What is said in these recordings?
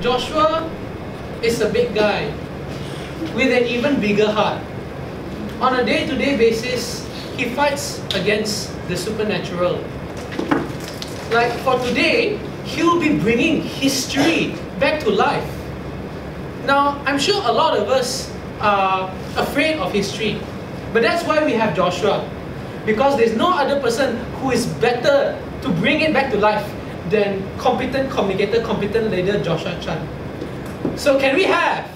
Joshua is a big guy with an even bigger heart. On a day-to-day basis, he fights against the supernatural. Like for today, he'll be bringing history back to life. Now, I'm sure a lot of us are afraid of history, but that's why we have Joshua. Because there's no other person who is better to bring it back to life than competent communicator, competent leader Joshua Chan. So can we have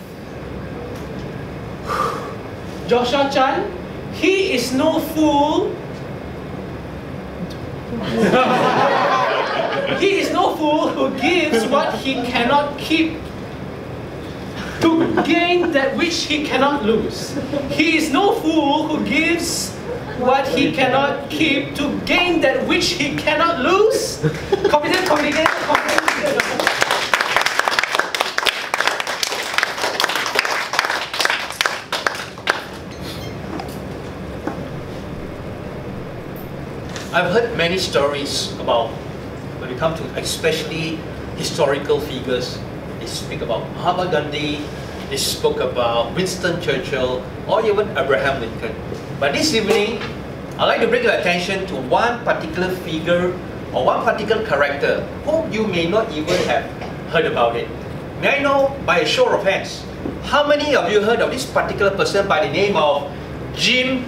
Joshua Chan? He is no fool. He is no fool who gives what he cannot keep to gain that which he cannot lose. He is no fool who gives what he cannot keep to gain that which he cannot lose. Competent communicator, competent leader. I've heard many stories about, when it comes to especially historical figures, they speak about Mahatma Gandhi, they spoke about Winston Churchill, or even Abraham Lincoln. But this evening, I'd like to bring your attention to one particular figure or one particular character whom you may not even have heard about it. May I know, by a show of hands, how many of you heard of this particular person by the name of Jim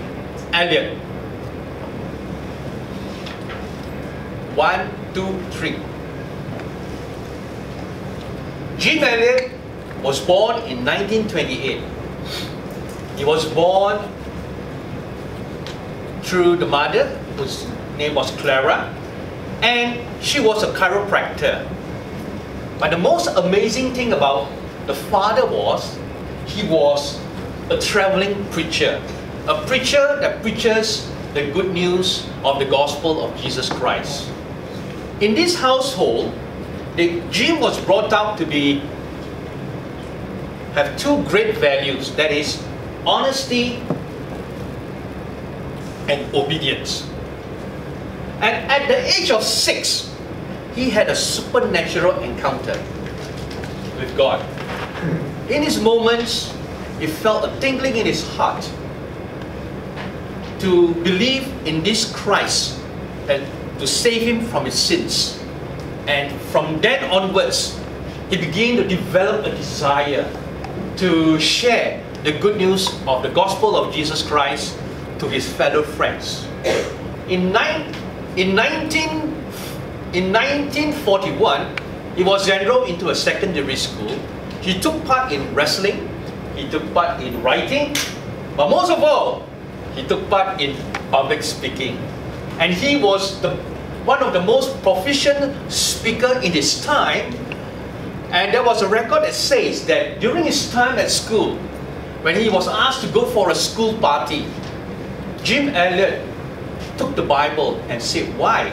Elliot? 1, 2, 3. Jim Elliot was born in 1928. He was born through the mother, whose name was Clara, and she was a chiropractor. But the most amazing thing about the father was, he was a traveling preacher. A preacher that preaches the good news of the gospel of Jesus Christ. In this household, Jim was brought up to have two great values, that is, honesty and obedience. And at the age of 6, he had a supernatural encounter with God. In his moments, he felt a tingling in his heart to believe in this Christ and to save him from his sins. And from then onwards, he began to develop a desire to share the good news of the gospel of Jesus Christ to his fellow friends. In 1941, he was enrolled into a secondary school. He took part in wrestling, he took part in writing, but most of all, he took part in public speaking. And he was one of the most proficient speaker in his time. And there was a record that says that during his time at school, when he was asked to go for a school party, Jim Elliot took the Bible and said why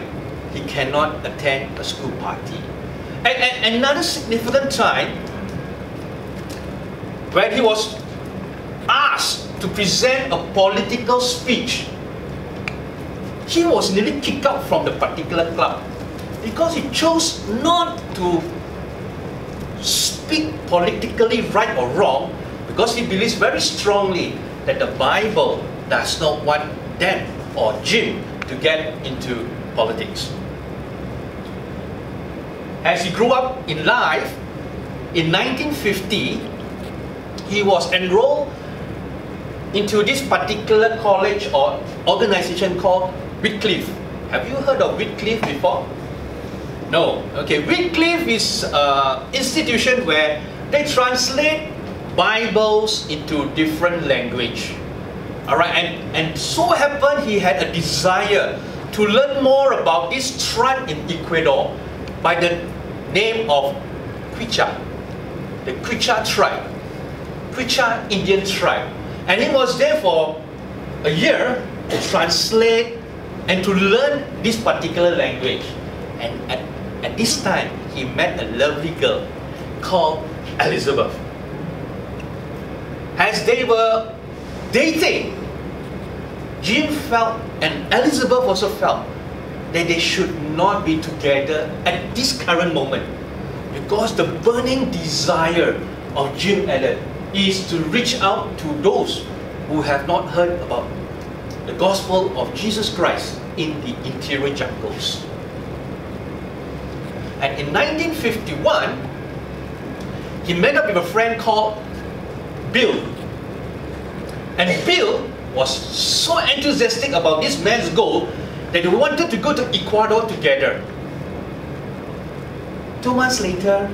he cannot attend a school party. And another significant time, when he was asked to present a political speech, he was nearly kicked out from the particular club because he chose not to speak politically right or wrong, because he believes very strongly that the Bible does not want them or Jim to get into politics. As he grew up in life, in 1950, he was enrolled into this particular college or organization called Wycliffe. Have you heard of Wycliffe before? No. Okay, Wycliffe is an institution where they translate Bibles into different language. Alright, and so happened he had a desire to learn more about this tribe in Ecuador by the name of Quicha, the Quicha tribe, Quicha Indian tribe. And he was there for a year to translate and to learn this particular language. And at this time, he met a lovely girl called Elizabeth. As they were dating, Jim felt, and Elizabeth also felt, that they should not be together at this current moment. Because the burning desire of Jim Elliot is to reach out to those who have not heard about the gospel of Jesus Christ in the interior jungles. And in 1951, he met up with a friend called Bill. And Bill was so enthusiastic about this man's goal that they wanted to go to Ecuador together. 2 months later,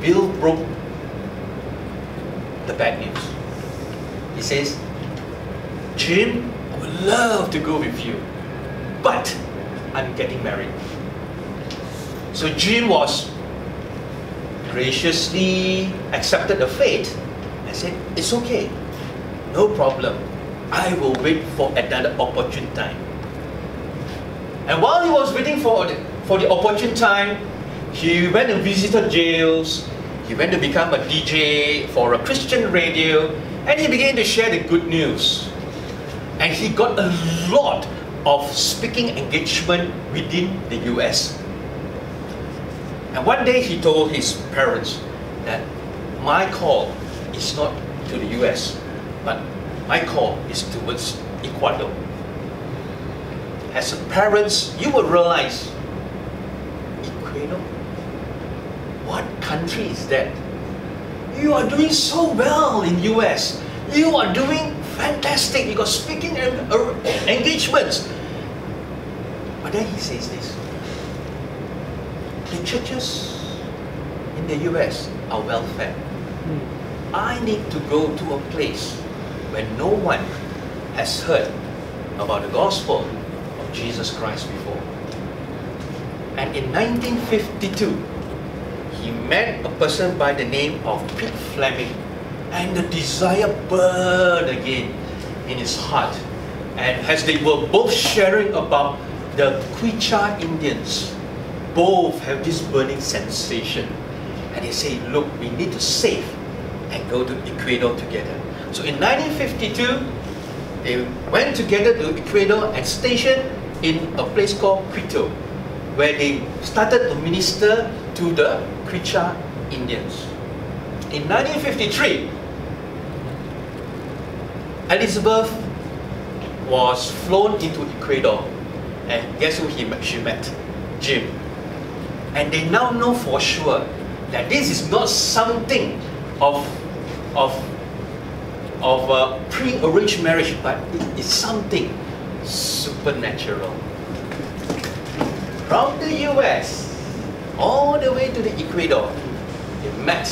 Bill broke the bad news. He says, Jim, I would love to go with you, but I'm getting married. So Jim was graciously accepted the fate and said, it's okay, no problem. I will wait for another opportune time. And while he was waiting for the opportune time, he went and visited jails. He went to become a DJ for a Christian radio, and he began to share the good news. And he got a lot of speaking engagement within the US. And one day he told his parents that my call is not to the US, but my call is towards Ecuador. As parents, you will realize, Ecuador? What country is that? You are doing so well in US. You are doing fantastic. You got speaking engagements. But then he says this. The churches in the US are well fed. I need to go to a place where no one has heard about the gospel of Jesus Christ before. And in 1952, he met a person by the name of Pete Fleming, and the desire burned again in his heart. And as they were both sharing about the Quechua Indians, both have this burning sensation. And they say, look, we need to save and go to Ecuador together. So in 1952, they went together to Ecuador and stationed in a place called Quito, where they started to minister to the Quechua Indians. In 1953, Elizabeth was flown into Ecuador, and guess who she met? Jim. And they now know for sure that this is not something of a pre-arranged marriage, but it is something supernatural. From the US all the way to the Ecuador, they met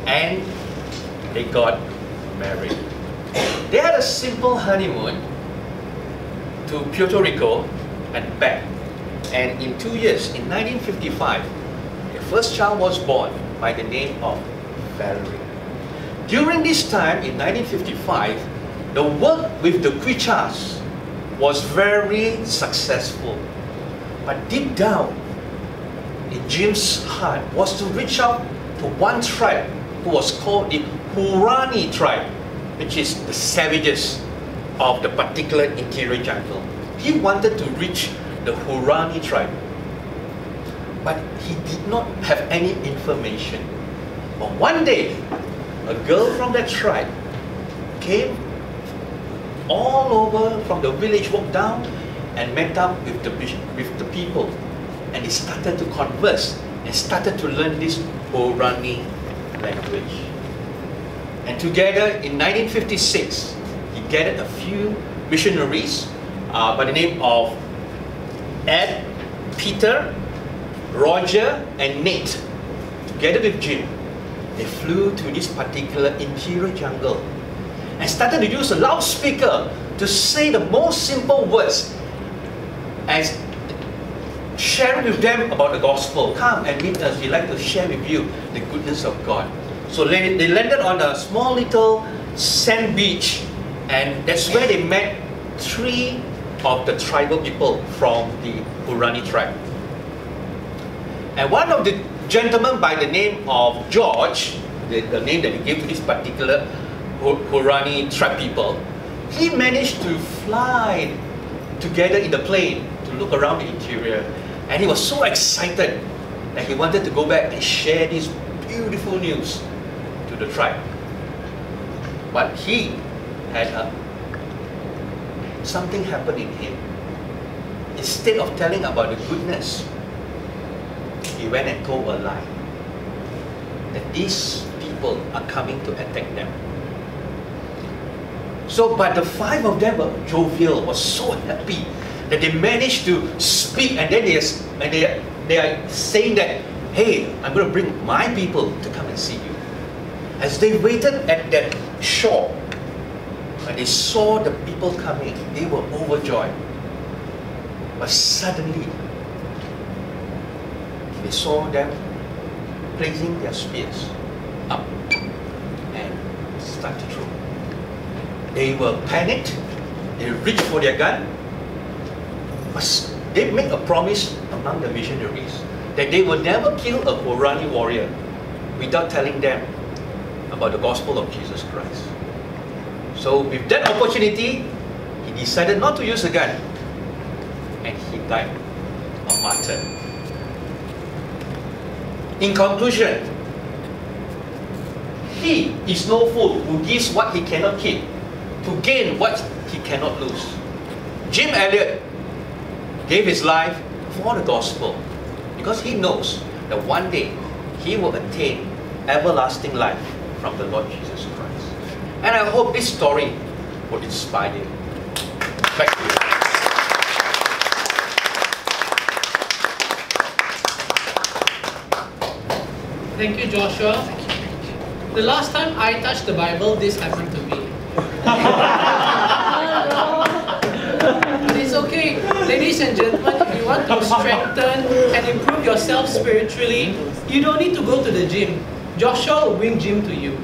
and they got married. They had a simple honeymoon to Puerto Rico and back. And in 2 years, in 1955, their first child was born by the name of Valerie. During this time, in 1955, the work with the Quechuas was very successful. But deep down, in Jim's heart, was to reach out to one tribe who was called the Hurani tribe, which is the savages of the particular interior jungle. He wanted to reach the Hurani tribe, but he did not have any information. But one day, a girl from that tribe came all over from the village, walked down and met up with the people, and they started to converse and started to learn this Hurani language. And together in 1956, he gathered a few missionaries by the name of Ed, Peter, Roger, and Nate. Together with Jim, they flew to this particular interior jungle and started to use a loudspeaker to say the most simple words as sharing with them about the gospel. Come and meet us, we'd like to share with you the goodness of God. So they landed on a small little sand beach, and that's where they met 3 of the tribal people from the Hurani tribe. And one of the gentlemen by the name of George, the name that he gave to this particular Hurani tribe people, he managed to fly together in the plane to look around the interior. And he was so excited that he wanted to go back and share this beautiful news to the tribe. But he had something happened in him. Instead of telling about the goodness, he went and told a lie. That these people are coming to attack them. So, but the 5 of them were jovial, was so happy that they managed to speak, and then they are saying that, hey, I'm going to bring my people to come and see you. As they waited at that shore, when they saw the people coming, they were overjoyed. But suddenly, they saw them placing their spears up and start to throw. They were panicked, they reached for their gun, but they made a promise among the missionaries that they would never kill a Qurani warrior without telling them about the gospel of Jesus Christ. So with that opportunity, he decided not to use a gun, and he died a martyr. In conclusion, he is no fool who gives what he cannot keep to gain what he cannot lose. Jim Elliot gave his life for the gospel because he knows that one day he will attain everlasting life from the Lord Jesus Christ. And I hope this story will inspire you. Back to you. Thank you, Joshua. The last time I touched the Bible, this happened to me. But it's okay. Ladies and gentlemen, if you want to strengthen and improve yourself spiritually, you don't need to go to the gym. Joshua will bring gym to you.